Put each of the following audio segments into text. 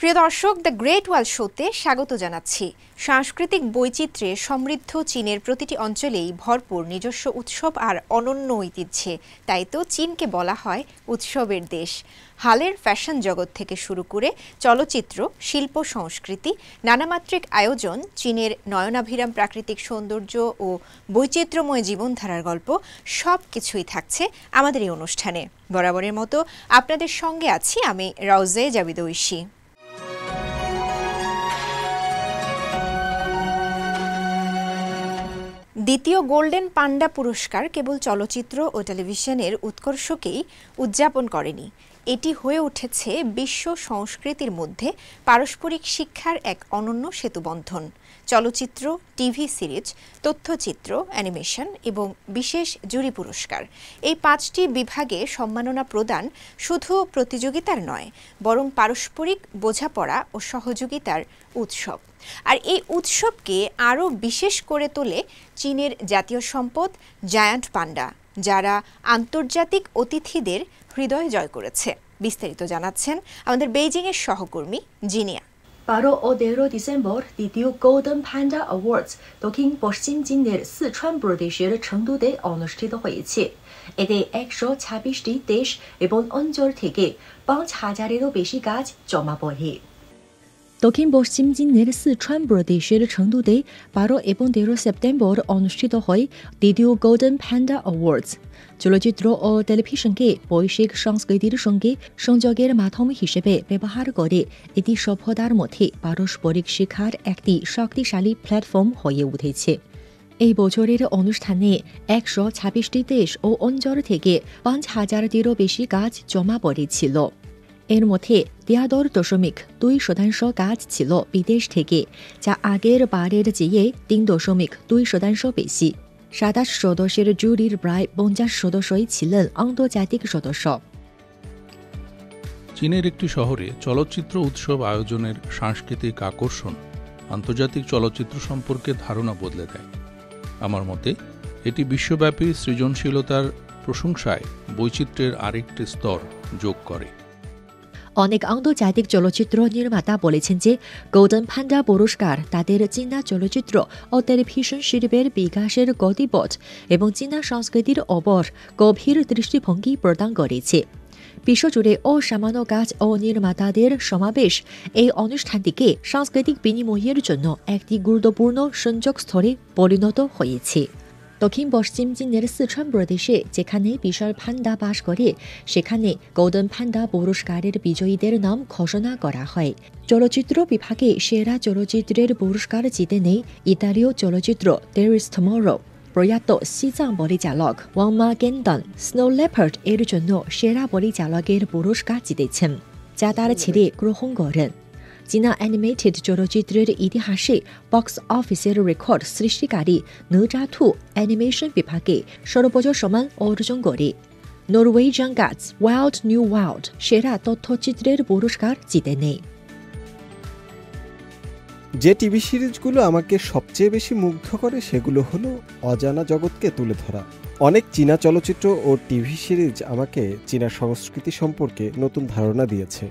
প্রিয় দর্শক, the great ওয়াল শোতে স্বাগত জানাচ্ছি। সাংস্কৃতিক বৈচিত্র্যে সমৃদ্ধ চীনের প্রতিটি অঞ্চলেই ভরপুর নিজস্ব উৎসব আর অনন্য ঐতিহ্যে। তাই তো চীনকে বলা হয় উৎসবের দেশ। হালের ফ্যাশন জগৎ থেকে শুরু করে চলচ্চিত্র, শিল্প, সংস্কৃতি, নানামাত্রিক আয়োজন, চীনের নয়নাভিরাম প্রাকৃতিক সৌন্দর্য ও বৈচিত্র্যময় জীবনধারার গল্প সব কিছুই থাকছে আমাদের এই অনুষ্ঠানে। বরাবরের মতো আপনাদের সঙ্গে আছি আমি রাউজে জাবিদ ঐশী। দ্বিতীয় গোল্ডেন পান্ডা পুরস্কার কেবল চলচ্চিত্র ও টেলিভিশনের উৎকর্ষকেই উদযাপন করেনি, এটি হয়ে উঠেছে বিশ্ব সংস্কৃতির মধ্যে পারস্পরিক শিক্ষার এক অনন্য সেতুবন্ধন। চলচ্চিত্র, টিভি সিরিজ, তথ্যচিত্র, অ্যানিমেশন এবং বিশেষ জুরি পুরস্কার, এই 5টি বিভাগে সম্মাননা প্রদান শুধু প্রতিযোগিতার নয়, বরং পারস্পরিক বোঝাপড়া ও সহযোগিতার উৎসব। আর এই উৎসবকে আরও বিশেষ করে তোলে চীনের জাতীয় সম্পদ জায়ান্ট পান্ডা, যারা আন্তর্জাতিক অতিথিদের হৃদয় জয় করেছে। বিস্তারিত জানাচ্ছেন আমাদের বেইজিংয়ের সহকর্মী জিনিয়া। 8월 5일 디셈버 দ্বিতীয় গোল্ডেন পান্ডা অ্যাওয়ার্ডস দক্ষিণ পশ্চিম চীনের সিচুয়ান প্রদেশের চেংদুতে অনুষ্ঠিত হয়েছে। এতে 126টি দেশ এবং অঞ্চল থেকে 5,000এরও বেশি গাছ জমা পড়ে। দক্ষিণ পশ্চিম চীনের সিচুয়ান প্রদেশের চেংদুতে 12 এবং 13 সেপ্টেম্বর অনুষ্ঠিত হয় দ্বিতীয় গোল্ডেন পান্ডা অ্যাওয়ার্ডস। চলচ্চিত্র ও টেলিভিশনকে বৈশ্বিক সংস্কৃতির সঙ্গে সংযোগের মাধ্যম হিসেবে ব্যবহার করে এটি সভ্যতার মধ্যে পারস্পরিক শিক্ষার একটি শক্তিশালী প্ল্যাটফর্ম হয়ে উঠেছে। এই বছরের অনুষ্ঠানে 126টি দেশ ও অঞ্চল থেকে 5,000টিরও বেশি গাছ জমা পড়েছিল। এর মধ্যে 73.2% গাছ ছিল বিদেশ থেকে, যা আগের বারের চেয়ে 3.2% বেশি। 27 সদস্যের জুরির প্রায় 50 সদস্যই ছিলেন আন্তর্জাতিক সদস্য। চীনের একটি শহরে চলচ্চিত্র উৎসব আয়োজনের সাংস্কৃতিক আকর্ষণ আন্তর্জাতিক চলচ্চিত্র সম্পর্কে ধারণা বদলে দেয়। আমার মতে এটি বিশ্বব্যাপী সৃজনশীলতার প্রশংসায় বৈচিত্র্যের আরেকটি স্তর যোগ করে। অনেক আন্তর্জাতিক চলচ্চিত্র নির্মাতা বলেছেন যে গোল্ডেন পান্ডা পুরস্কার তাদের চীনা চলচ্চিত্র ও টেলিভিশন শিল্পের বিকাশের গতিপথ এবং চীনা সংস্কৃতির ওপর গভীর দৃষ্টিভঙ্গি প্রদান করেছে। বিশ্বজুড়ে অসামান্য কাজ ও নির্মাতাদের সমাবেশ এই অনুষ্ঠানটিকে সাংস্কৃতিক বিনিময়ের জন্য একটি গুরুত্বপূর্ণ সংযোগস্থলে পরিণত হয়েছে। দক্ষিণ পশ্চিম চীনের সিচুয়ান প্রদেশে যেখানে বিশাল পান্ডা বাস করে, সেখানে গোল্ডেন পান্ডা পুরস্কারের বিজয়ীদের নাম ঘোষণা করা হয়। চলচ্চিত্র বিভাগে সেরা চলচ্চিত্রের পুরস্কার জিতে নেয় ইতালীয় চলচ্চিত্র দেয়ার ইজ টুমরো। প্রয়াত সিজাং পরিচালক ওয়াং মা গেন্ডন স্নো লেপার্ড এর জন্য সেরা পরিচালকের পুরস্কার জিতেছেন, যা তার ছেলে গ্রহণ করেন। চীনা অ্যানিমেটেড চলচ্চিত্রের ইতিহাসে বক্স অফিসের রেকর্ড সৃষ্টিকারী নাজা 2 অ্যানিমেশন বিভাগে সর্বোচ্চ সম্মান অর্জন করে। Norwegian guts wild new world সেরা তথ্যচিত্রের পুরস্কার জিতে নেয়। যে টিভি সিরিজগুলো আমাকে সবচেয়ে বেশি মুগ্ধ করে সেগুলো হলো অজানা জগৎকে তুলে ধরা। অনেক চীনা চলচ্চিত্র ও টিভি সিরিজ আমাকে চীনা সংস্কৃতি সম্পর্কে নতুন ধারণা দিয়েছে।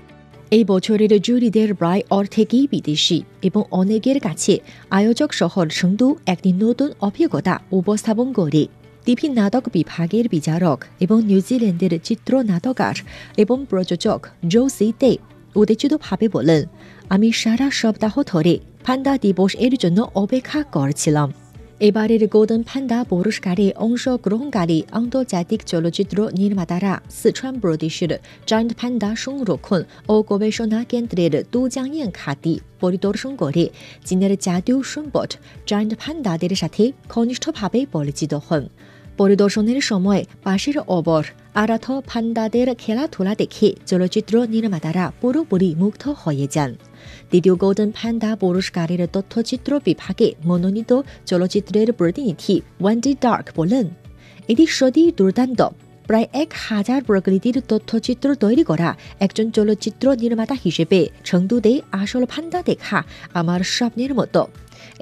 এই বছরের জুরিদের প্রায় অর্ধেকই বিদেশি এবং অনেকের কাছে আয়োজক শহর চেংদু একটি নতুন অভিজ্ঞতা উপস্থাপন করে। টিভি নাটক বিভাগের বিচারক এবং নিউজিল্যান্ডের চিত্রনাট্যকার এবং প্রযোজক জো সি তে উত্তেজিতভাবে বলেন, আমি সারা সপ্তাহ ধরে পান্ডা দিবস এর জন্য অপেক্ষা করছিলাম। এবারের গোল্ডেন পান্ডা পুরস্কারে অংশগ্রহণকারী আন্তর্জাতিক চলচ্চিত্র নির্মাতারা সিচুয়ান প্রদেশের জায়ান্ট পান্ডা সংরক্ষণ ও গবেষণা কেন্দ্রের দুজাংয়ান ঘাঁটি পরিদর্শন করে চীনের জাতীয় সম্পদ জায়ান্ট পান্ডাদের সাথে ঘনিষ্ঠভাবে পরিচিত হন। পরিদর্শনের সময় পাশের ওপর আরাধ্য পান্ডাদের খেলাধুলা দেখে চলচ্চিত্র নির্মাতারা পুরোপুরি মুগ্ধ হয়ে যান। দ্বিতীয় গোল্ডেন পান্ডা পুরস্কারের তথ্যচিত্র বিভাগে মনোনীত চলচ্চিত্রের প্রতিনিধি ওয়েন্ডি ডার্ক বলেন, এটি সত্যিই দুর্দান্ত। প্রায় 1000 প্রকৃতির তথ্যচিত্র তৈরি করা একজন চলচ্চিত্র নির্মাতা হিসেবে চেংদুতে আসল পান্ডা দেখা আমার স্বপ্নের মতো।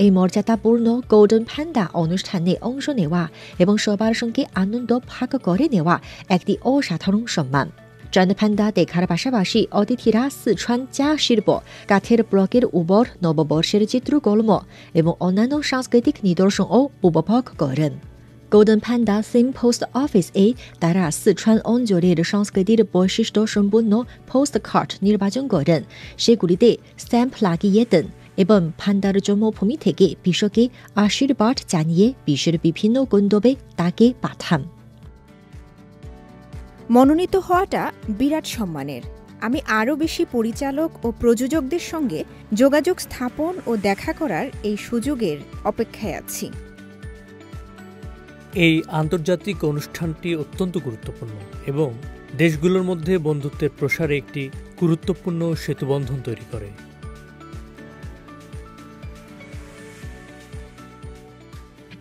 এই মর্যাদাপূর্ণ গোল্ডেন পান্ডা অনুষ্ঠানে অংশ নেওয়া এবং সবার সঙ্গে আনন্দ ভাগ করে নেওয়া একটি অসাধারণ সম্মান। চাঁদ পান্ডা দেখার পাশাপাশি অতিথিরা সিচুয়ান চা শিল্প, কাঠের ব্লকের উপর নববর্ষের চিত্রকর্ম এবং অন্যান্য সাংস্কৃতিক নিদর্শনও উপভোগ করেন। গোল্ডেন পান্ডা সিম পোস্ট অফিসে তারা সিচুয়ান অঞ্চলের সংস্কৃতির বৈশিষ্ট্য সম্পূর্ণ পোস্ট কার্ড নির্বাচন করেন, সেগুলিতে স্ট্যাম্প লাগিয়ে দেন এবং পান্ডার জন্মভূমি থেকে বিশ্বকে আশীর্বাদ জানিয়ে বিশ্বের বিভিন্ন গন্তব্যে তাকে পাঠান। মনোনীত হওয়াটা বিরাট সম্মানের। আমি আরও বেশি পরিচালক ও প্রযোজকদের সঙ্গে যোগাযোগ স্থাপন ও দেখা করার এই সুযোগের অপেক্ষায় আছি। এই আন্তর্জাতিক অনুষ্ঠানটি অত্যন্ত গুরুত্বপূর্ণ এবং দেশগুলোর মধ্যে বন্ধুত্বের প্রসারে একটি গুরুত্বপূর্ণ সেতুবন্ধন তৈরি করে।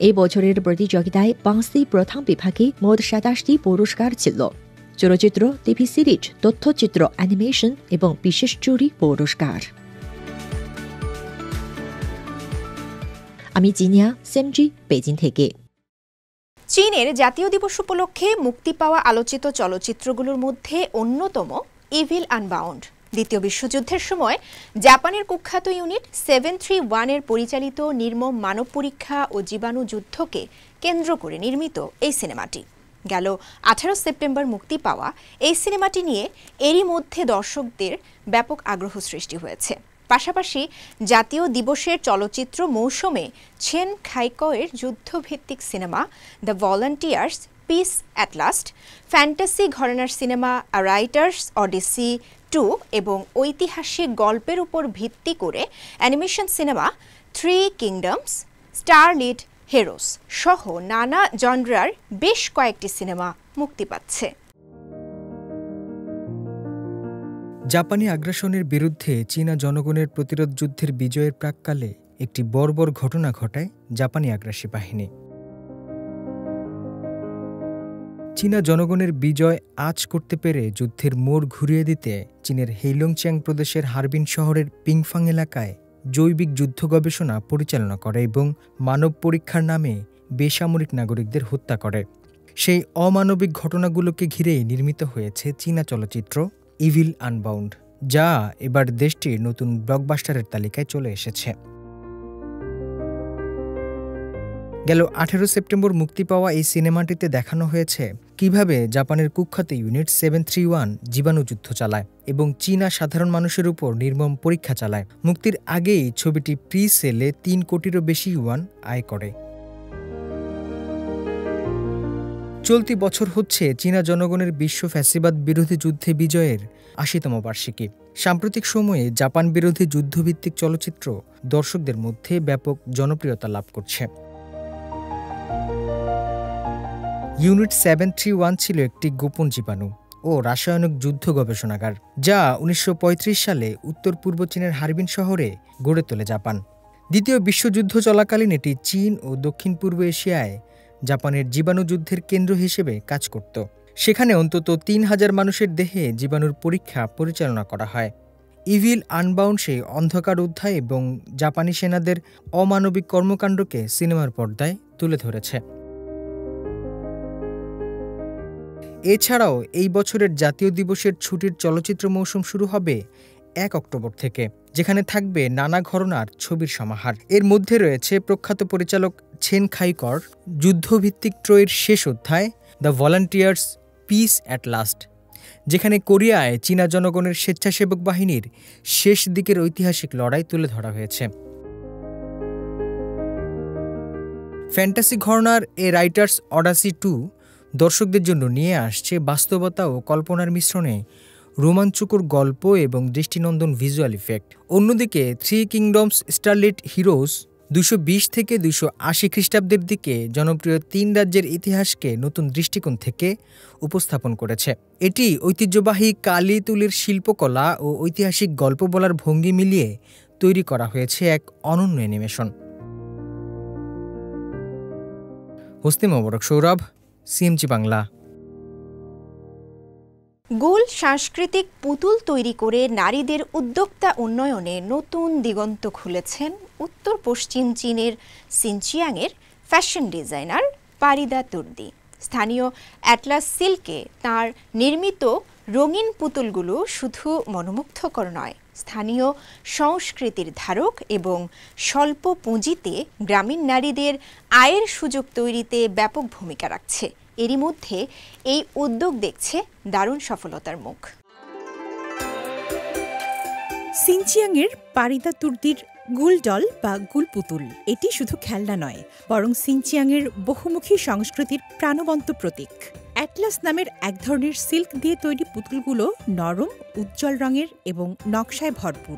এই বছরের প্রতিযোগিতায় ৫টি প্রথম বিভাগে মোট ২৭টি পুরস্কার ছিল। চলচ্চিত্র, টিভি সিরিজ, তথ্যচিত্র, অ্যানিমেশন এবং বিশেষ জুরি পুরস্কার। আমি জিনিয়া, সেমজি, বেজিং থেকে। চীনের জাতীয় দিবস উপলক্ষে মুক্তি পাওয়া আলোচিত চলচ্চিত্রগুলোর মধ্যে অন্যতম ইভিল আনবাউন্ড। দ্বিতীয় বিশ্বযুদ্ধের সময় জাপানের কুখ্যাত ইউনিট 731-এর পরিচালিত নির্মম মানব পরীক্ষা ও জীবাণু যুদ্ধকে কেন্দ্র করে নির্মিত এই সিনেমাটি। গেল 18 সেপ্টেম্বর মুক্তি পাওয়া এই সিনেমাটি নিয়ে এরই মধ্যে দর্শকদের ব্যাপক আগ্রহ সৃষ্টি হয়েছে। পাশাপাশি জাতীয় দিবসের চলচ্চিত্র মৌসুমে ছেন খাইকোয়ের যুদ্ধভিত্তিক cinema the volunteers peace at last, fantasy ঘরানার সিনেমা আ রাইটার্স অডিসি 2 এবং ঐতিহাসিক গল্পের উপর ভিত্তি করে animation cinema 3 kingdoms, starlit heroes সহ নানা জনরার বেশ কয়েকটি সিনেমা মুক্তি পাচ্ছে। জাপানি আগ্রাসনের বিরুদ্ধে চীনা জনগণের প্রতিরোধ যুদ্ধের বিজয়ের প্রাক্কালে একটি বর্বর ঘটনা ঘটায় জাপানি আগ্রাসী বাহিনী। চীনা জনগণের বিজয় আঁচ করতে পেরে যুদ্ধের মোড় ঘুরিয়ে দিতে চীনের হেইলংচিয়াং প্রদেশের হারবিন শহরের পিংফাং এলাকায় জৈবিক যুদ্ধ গবেষণা পরিচালনা করে এবং মানব পরীক্ষার নামে বেসামরিক নাগরিকদের হত্যা করে। সেই অমানবিক ঘটনাগুলোকে ঘিরেই নির্মিত হয়েছে চীনা চলচ্চিত্র ইভিল আনবাউন্ড, যা এবার দেশটির নতুন ব্লকবাস্টারের তালিকায় চলে এসেছে। গেল 18 সেপ্টেম্বর মুক্তি পাওয়া এই সিনেমাটিতে দেখানো হয়েছে কিভাবে জাপানের কুখ্যাত ইউনিট 731 জীবাণু যুদ্ধ চালায় এবং চীনা সাধারণ মানুষের উপর নির্মম পরীক্ষা চালায়। মুক্তির আগেই ছবিটি প্রি সেলে 3 কোটিরও বেশি ইউয়ান আয় করে। চলতি বছর হচ্ছে চীনা জনগণের বিশ্ব ফ্যাসিবাদ বিরোধী যুদ্ধে বিজয়ের ৮০তম বার্ষিকী। সাম্প্রতিক সময়ে জাপান বিরোধী যুদ্ধভিত্তিক চলচ্চিত্র দর্শকদের মধ্যে ব্যাপক জনপ্রিয়তা লাভ করছে। ইউনিট 731 ছিল একটি গোপন জীবাণু ও রাসায়নিক যুদ্ধ গবেষণাগার, যা 1935 সালে উত্তর পূর্ব চীনের হারবিন শহরে গড়ে তোলে জাপান। দ্বিতীয় বিশ্বযুদ্ধ চলাকালীন এটি চীন ও দক্ষিণ পূর্ব এশিয়ায় জাপানের জীবাণু যুদ্ধের কেন্দ্র হিসেবে কাজ করত। সেখানে অন্তত ৩,০০০ মানুষের দেহে জীবাণুর পরীক্ষা পরিচালনা করা হয়। ইভিল আনবাউন্ড সেই অন্ধকার অধ্যায় এবং জাপানি সেনাদের অমানবিক কর্মকাণ্ডকে সিনেমার পর্দায় তুলে ধরেছে। এছাড়াও এই বছরের জাতীয় দিবসের ছুটির চলচ্চিত্র মৌসুম শুরু হবে 1 অক্টোবর থেকে, যেখানে থাকবে নানা ঘরানার ছবির সমাহার। এর মধ্যে রয়েছে প্রখ্যাত পরিচালক ছেন খাইকোর যুদ্ধভিত্তিক ত্রয়ীর শেষ অধ্যায় the volunteers peace at last, যেখানে কোরিয়ায় চীনা জনগণের স্বেচ্ছাসেবক বাহিনীর শেষ দিকের ঐতিহাসিক লড়াই তুলে ধরা হয়েছে। ফ্যান্টাসি ঘরানার এ রাইটার্স অডিসি 2 দর্শকদের জন্য নিয়ে আসছে বাস্তবতা ও কল্পনার মিশ্রণে রোমাঞ্চকর গল্প এবং দৃষ্টিনন্দন ভিজুয়াল ইফেক্ট। অন্যদিকে 3 কিংডমস স্টারলিট হিরোস 220 থেকে 280 খ্রিস্টাব্দের দিকে জনপ্রিয় 3 রাজ্যের ইতিহাসকে নতুন দৃষ্টিকোণ থেকে উপস্থাপন করেছে। এটি ঐতিহ্যবাহী কালি তুলির শিল্পকলা ও ঐতিহাসিক গল্প বলার ভঙ্গি মিলিয়ে তৈরি করা হয়েছে এক অনন্য অ্যানিমেশন। হোসনে মোবারক সৌরভ, সিএমজি বাংলা। গোল সাংস্কৃতিক পুতুল তৈরি করে নারীদের উদ্যোক্তা উন্নয়নে নতুন দিগন্ত খুলেছেন উত্তর পশ্চিম চীনের সিনচিয়াংয়ের ফ্যাশন ডিজাইনার পারিদা তুর্দি। স্থানীয় অ্যাটলাস সিল্কে তার নির্মিত রঙিন পুতুলগুলো শুধু মনোমুগ্ধকর নয়, স্থানীয় সংস্কৃতির ধারক এবং স্বল্প পুঁজিতে গ্রামীণ নারীদের আয়ের সুযোগ তৈরিতে ব্যাপক ভূমিকা রাখছে। এরই মধ্যে এই উদ্যোগ দেখছে দারুণ সফলতার মুখ। সিনচিয়াংয়ের পারিদা তুর্দির গুলডল বা গুলপুতুল এটি শুধু খেলনা নয়, বরং সিনচিয়াংয়ের বহুমুখী সংস্কৃতির প্রাণবন্ত প্রতীক। অ্যাটলাস নামের এক ধরনের সিল্ক দিয়ে তৈরি পুতুলগুলো নরম, উজ্জ্বল রঙের এবং নকশায় ভরপুর।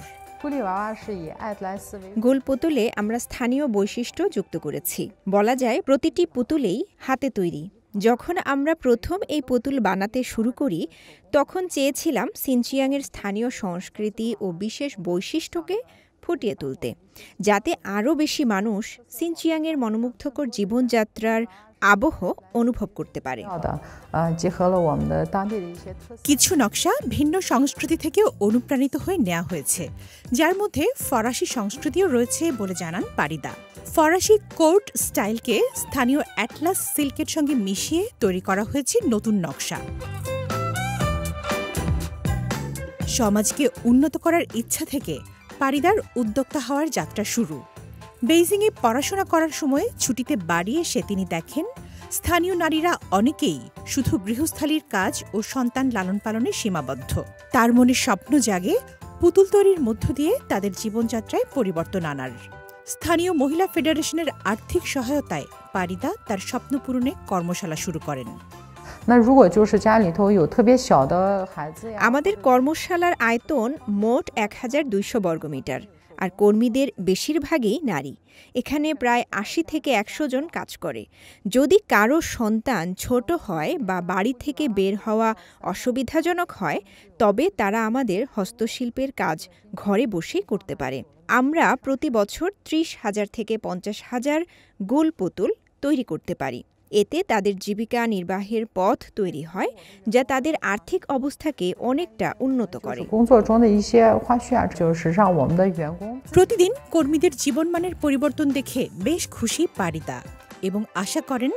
গোল পুতুলে আমরা স্থানীয় বৈশিষ্ট্য যুক্ত করেছি। বলা যায় প্রতিটি পুতুলেই হাতে তৈরি। যখন আমরা প্রথম এই পুতুল বানাতে শুরু করি, তখন চেয়েছিলাম সিনচিয়াংয়ের স্থানীয় সংস্কৃতি ও বিশেষ বৈশিষ্ট্যকে ফুটিয়ে তুলতে, যাতে আরও বেশি মানুষ সিনচিয়াংয়ের মনোমুগ্ধকর জীবনযাত্রার আবহ অনুভব করতে পারে। কিছু নকশা ভিন্ন সংস্কৃতি থেকেও অনুপ্রাণিত হয়ে নেওয়া হয়েছে, যার মধ্যে ফরাসি সংস্কৃতিও রয়েছে বলে জানান পারিদা। ফরাসি কোর্ট স্টাইলকে স্থানীয় অ্যাটলাস সিল্কের সঙ্গে মিশিয়ে তৈরি করা হয়েছে নতুন নকশা। সমাজকে উন্নত করার ইচ্ছা থেকে পারিদার উদ্যোক্তা হওয়ার যাত্রা শুরু। বেইজিংয়ে পড়াশোনা করার সময় ছুটিতে বাড়ি এসে তিনি দেখেন স্থানীয় নারীরা অনেকেই শুধু গৃহস্থালির কাজ ও সন্তান লালন পালনে সীমাবদ্ধ। তার মনে স্বপ্ন জাগে পুতুল তৈরির মধ্য দিয়ে তাদের জীবনযাত্রায় পরিবর্তন আনার। স্থানীয় মহিলা ফেডারেশনের আর্থিক সহায়তায় পারিদা তার স্বপ্ন পূরণে কর্মশালা শুরু করেন। আমাদের কর্মশালার আয়তন মোট 1200 বর্গমিটার, আর কর্মীদের বেশিরভাগই নারী। এখানে প্রায় 80 থেকে 100 জন কাজ করে। যদি কারো সন্তান ছোট হয় বা বাড়ি থেকে বের হওয়া অসুবিধাজনক হয়, তবে তারা আমাদের হস্তশিল্পের কাজ ঘরে বসেই করতে পারে। আমরা প্রতি বছর 30,000 থেকে 50,000 গোল পুতুল তৈরি করতে পারি। এতে তাদের জীবিকা নির্বাহের পথ তৈরি হয়, যা তাদের আর্থিক অবস্থাকে অনেকটা উন্নত করে। প্রতিদিন কর্মীদের জীবনমানের পরিবর্তন দেখে বেশ খুশি পারিদা এবং আশা করেন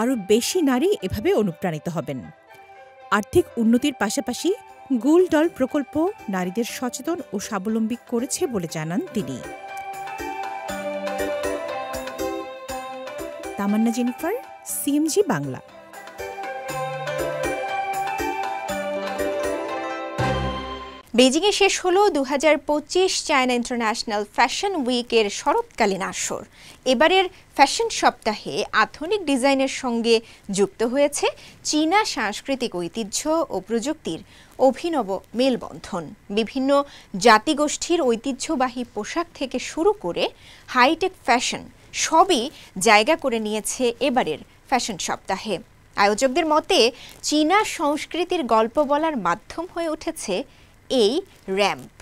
আরও বেশি নারী এভাবে অনুপ্রাণিত হবেন। আর্থিক উন্নতির পাশাপাশি গুলডল প্রকল্প নারীদের সচেতন ও স্বাবলম্বী করেছে বলে জানান তিনি। তামান্না জেনিফার, সিএমজি বাংলা। বেজিংয়ে শেষ হলো 2025 চায়না ইন্টারন্যাশনাল ফ্যাশন উইকের শরৎকালীন আসর। এবারের ফ্যাশন সপ্তাহে আধুনিক ডিজাইনের সঙ্গে যুক্ত হয়েছে চীনা সাংস্কৃতিক ঐতিহ্য ও প্রযুক্তির অভিনব মেলবন্ধন। বিভিন্ন জাতিগোষ্ঠীর ঐতিহ্যবাহী পোশাক থেকে শুরু করে হাইটেক ফ্যাশন সবই জায়গা করে নিয়েছে এবারের ফ্যাশন সপ্তাহে। আয়োজকদের মতে চীনা সংস্কৃতির গল্প বলার মাধ্যম হয়ে উঠেছে এই র্যাম্প।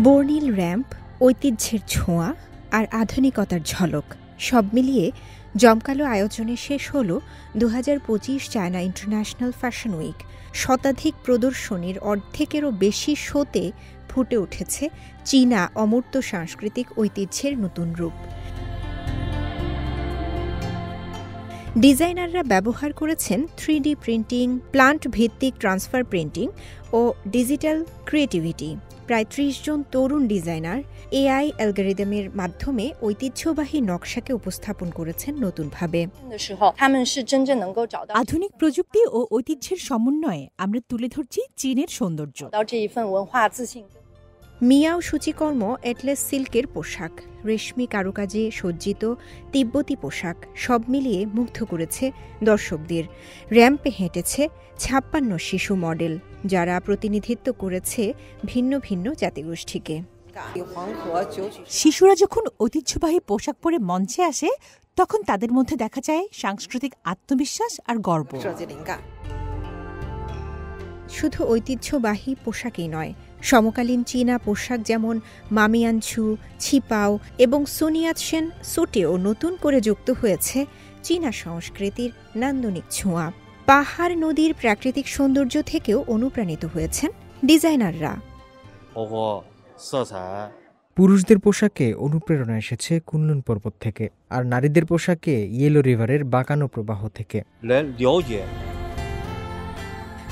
বর্ণিল র্যাম্প, ঐতিহ্যের ছোঁয়া আর আধুনিকতার ঝলক সব মিলিয়ে জমকালো আয়োজনে শেষ হল 2025 চায়না ইন্টারন্যাশনাল ফ্যাশন উইক। শতাধিক প্রদর্শনীর অর্ধেকেরও বেশি শোতে ফুটে উঠেছে চীনা অমূর্ত সাংস্কৃতিক ঐতিহ্যের নতুন রূপ। ডিজাইনাররা ব্যবহার করেছেন 3D প্রিন্টিং, প্লান্ট ভিত্তিক ট্রান্সফার প্রিন্টিং ও ডিজিটাল ক্রিয়েটিভিটি। প্রায় 30 জন তরুণ ডিজাইনার এআই অ্যালগরিদমের মাধ্যমে ঐতিহ্যবাহী নকশাকে উপস্থাপন করেছেন নতুনভাবে। আধুনিক প্রযুক্তি ও ঐতিহ্যের সমন্বয়ে আমরা তুলে ধরছি চীনের সৌন্দর্য। মিয়াও সূচিকর্ম এটলেস সিল্কের পোশাক, রেশমি কারুকাজে সজ্জিত তিব্বতী পোশাক সব মিলিয়ে মুগ্ধ করেছে দর্শকদের। র্যাম্পে হেঁটেছে 56 শিশু মডেল, যারা প্রতিনিধিত্ব করেছে ভিন্ন ভিন্ন জাতিগোষ্ঠীকে। শিশুরা যখন ঐতিহ্যবাহী পোশাক পরে মঞ্চে আসে, তখন তাদের মধ্যে দেখা যায় সাংস্কৃতিক আত্মবিশ্বাস আর গর্ব। শুধু ঐতিহ্যবাহী পোশাকই নয়, সমকালীন চীনা পোশাক যেমন মামিয়ানছু, ছিপাও এবং সুনিয়াতশেন সুটেও নতুন করে যুক্ত হয়েছে চীনা সংস্কৃতির নান্দনিক ছোঁয়া। পাহাড় নদীর প্রাকৃতিক সৌন্দর্য থেকেও অনুপ্রাণিত হয়েছেন ডিজাইনাররা। পুরুষদের পোশাকে অনুপ্রেরণা এসেছে কুনলুন পর্বত থেকে, আর নারীদের পোশাকে ইয়েলো রিভারের বাঁকানো প্রবাহ থেকে।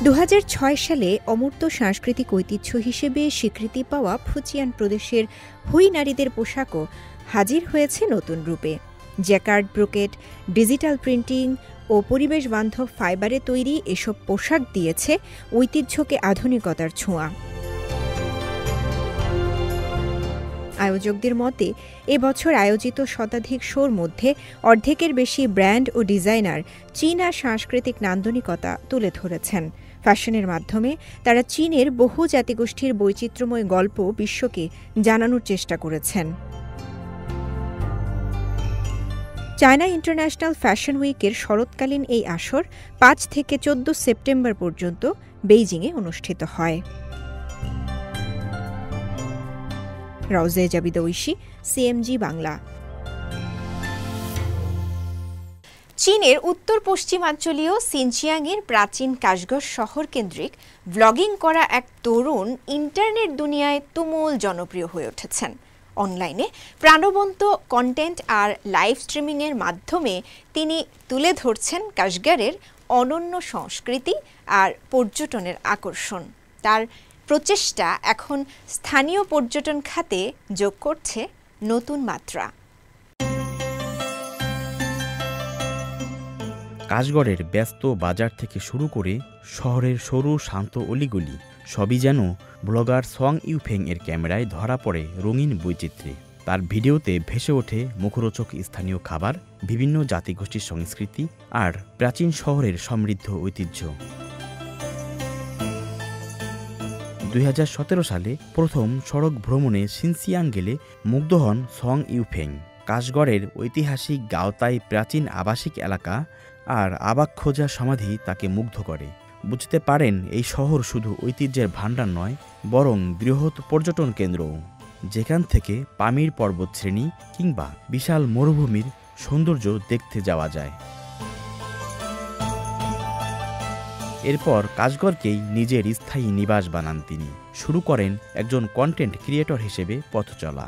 2006 সালে অমূর্ত সাংস্কৃতিক ঐতিহ্য হিসেবে স্বীকৃতি পাওয়া ফুজিয়ান প্রদেশের হুই নারীদের পোশাকও হাজির হয়েছে নতুন রূপে। জ্যাকার্ড ব্রোকেট, ডিজিটাল প্রিন্টিং ও পরিবেশ বান্ধব ফাইবারে তৈরি এসব পোশাক দিয়েছে ঐতিহ্যকে আধুনিকতার ছোঁয়া। আয়োজকদের মতে এবছর আয়োজিত শতাধিক শোর মধ্যে অর্ধেকের বেশি ব্র্যান্ড ও ডিজাইনার চীনা সাংস্কৃতিক নান্দনিকতা তুলে ধরেছেন। ফ্যাশনের মাধ্যমে তারা চীনের বহু জাতিগোষ্ঠীর বৈচিত্র্যময় গল্প বিশ্বকে জানানোর চেষ্টা করেছেন। চায়না ইন্টারন্যাশনাল ফ্যাশন উইকের শরৎকালীন এই আসর 5 থেকে 14 সেপ্টেম্বর পর্যন্ত বেইজিংয়ে অনুষ্ঠিত হয়। রাউজিয়া জাবিদা ঐশী, সিএমজি বাংলা। চীনের উত্তর পশ্চিমাঞ্চলীয় সিনচিয়াংয়ের প্রাচীন কাশগড় শহর কেন্দ্রিক ব্লগিং করা এক তরুণ ইন্টারনেট দুনিয়ায় তুমুল জনপ্রিয় হয়ে উঠেছেন। অনলাইনে প্রাণবন্ত কন্টেন্ট আর লাইভ স্ট্রিমিংয়ের মাধ্যমে তিনি তুলে ধরছেন কাশগড়ের অনন্য সংস্কৃতি আর পর্যটনের আকর্ষণ। তার প্রচেষ্টা এখন স্থানীয় পর্যটন খাতে যোগ করছে নতুন মাত্রা। কাশগড়ের ব্যস্ত বাজার থেকে শুরু করে শহরের সরু শান্ত অলিগলি সবই যেন ব্লগার সং ইউফেং এর ক্যামেরায় ধরা পড়ে রঙিন বৈচিত্র্যে। তার ভিডিওতে ভেসে ওঠে মুখরোচক স্থানীয় খাবার, বিভিন্ন জাতিগোষ্ঠীর সংস্কৃতি আর প্রাচীন শহরের সমৃদ্ধ ঐতিহ্য। 2017 সালে প্রথম সড়ক ভ্রমণে সিনচিয়াং গেলে মুগ্ধ হন সং ইউফেং। কাশগড়ের ঐতিহাসিক গাওতাই প্রাচীন আবাসিক এলাকা আর আবাক খোঁজা সমাধি তাকে মুগ্ধ করে। বুঝতে পারেন এই শহর শুধু ঐতিহ্যের ভাণ্ডার নয়, বরং বৃহৎ পর্যটন কেন্দ্র, যেখান থেকে পামির পর্বতশ্রেণী কিংবা বিশাল মরুভূমির সৌন্দর্য দেখতে যাওয়া যায়। এরপর কাশগড়কেই নিজের স্থায়ী নিবাস বানান তিনি। শুরু করেন একজন কন্টেন্ট ক্রিয়েটর হিসেবে পথ চলা।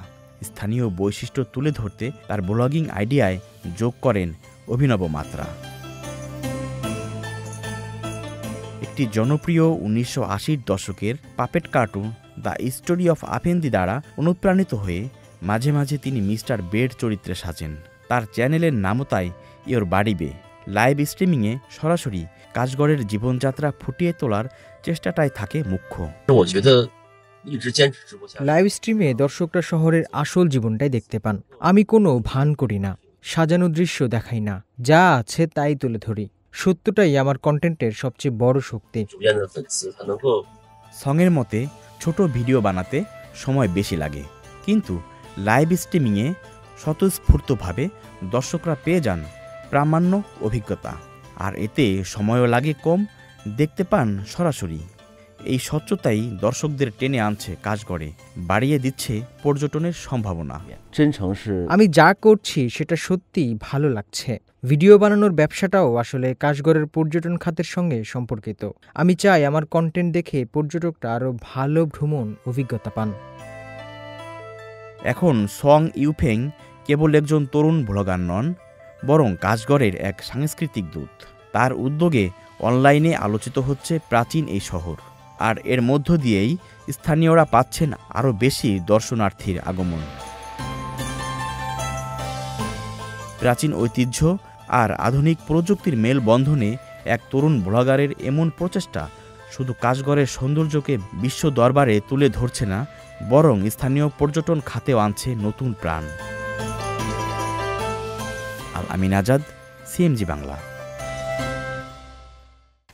স্থানীয় বৈশিষ্ট্য তুলে ধরতে তার ব্লগিং আইডিয়ায় যোগ করেন অভিনব মাত্রা। একটি জনপ্রিয় 1980 দশকের puppet cartoon the story of আফেন্দি দ্বারা অনুপ্রাণিত হয়ে মাঝে মাঝে তিনি মিস্টার বেড চরিত্রে সাজেন। তার চ্যানেলের নামও তাই ইয়োর বাড়িবে। লাইভ স্ট্রিমিংয়ে সরাসরি কাশগড়ের জীবনযাত্রা ফুটিয়ে তোলার চেষ্টাটাই থাকে মুখ্য। লাইভ স্ট্রিমে দর্শকরা শহরের আসল জীবনটাই দেখতে পান। আমি কোনো ভান করি না, সাজানো দৃশ্য দেখাই না, যা আছে তাই তুলে ধরি। সত্যটাই আমার কন্টেন্টের সবচেয়ে বড় শক্তি। সঙের মতে ছোট ভিডিও বানাতে সময় বেশি লাগে, কিন্তু লাইভ স্ট্রিমিংয়ে স্বতঃস্ফূর্তভাবে দর্শকরা পেয়ে যান প্রামাণ্য অভিজ্ঞতা, আর এতে সময়ও লাগে কম, দেখতে পান সরাসরি। এই স্বচ্ছতাই দর্শকদের টেনে আনছে কাশগড়ে, বাড়িয়ে দিচ্ছে পর্যটনের সম্ভাবনা। আমি যা করছি সেটা সত্যিই ভালো লাগছে। ভিডিও বানানোর ব্যবসাটাও আসলে কাশগড়ের পর্যটন খাতের সঙ্গে সম্পর্কিত। আমি চাই আমার কন্টেন্ট দেখে পর্যটকরা আরও ভালো ভ্রমণ অভিজ্ঞতা পান। এখন সং ইউফেং কেবল একজন তরুণ ব্লগার নন, বরং কাশগড়ের এক সাংস্কৃতিক দূত। তার উদ্যোগে অনলাইনে আলোচিত হচ্ছে প্রাচীন এই শহর, আর এর মধ্য দিয়েই স্থানীয়রা পাচ্ছেন আরও বেশি দর্শনার্থীর আগমন। প্রাচীন ঐতিহ্য আর আধুনিক প্রযুক্তির মেলবন্ধনে এক তরুণ ব্লগারের এমন প্রচেষ্টা শুধু কাশগড়ের সৌন্দর্যকে বিশ্ব দরবারে তুলে ধরছে না, বরং স্থানীয় পর্যটন খাতেও আনছে নতুন প্রাণ। আমিন আজাদ, সিএমজি বাংলা।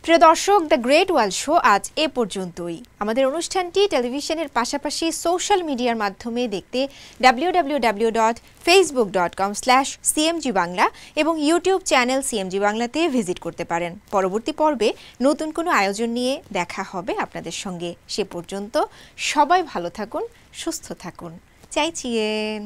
প্রিয় দর্শক, দ্য গ্রেট ওয়ার্ল্ড শো আজ এ পর্যন্তই। আমাদের অনুষ্ঠানটি টেলিভিশনের পাশাপাশি সোশ্যাল মিডিয়ার মাধ্যমে দেখতে www.facebook.com/cmg বাংলা এবং ইউটিউব চ্যানেল সিএমজি বাংলাতে ভিজিট করতে পারেন। পরবর্তী পর্বে নতুন কোনো আয়োজন নিয়ে দেখা হবে আপনাদের সঙ্গে। সে পর্যন্ত সবাই ভালো থাকুন, সুস্থ থাকুন। চাইচিয়েন।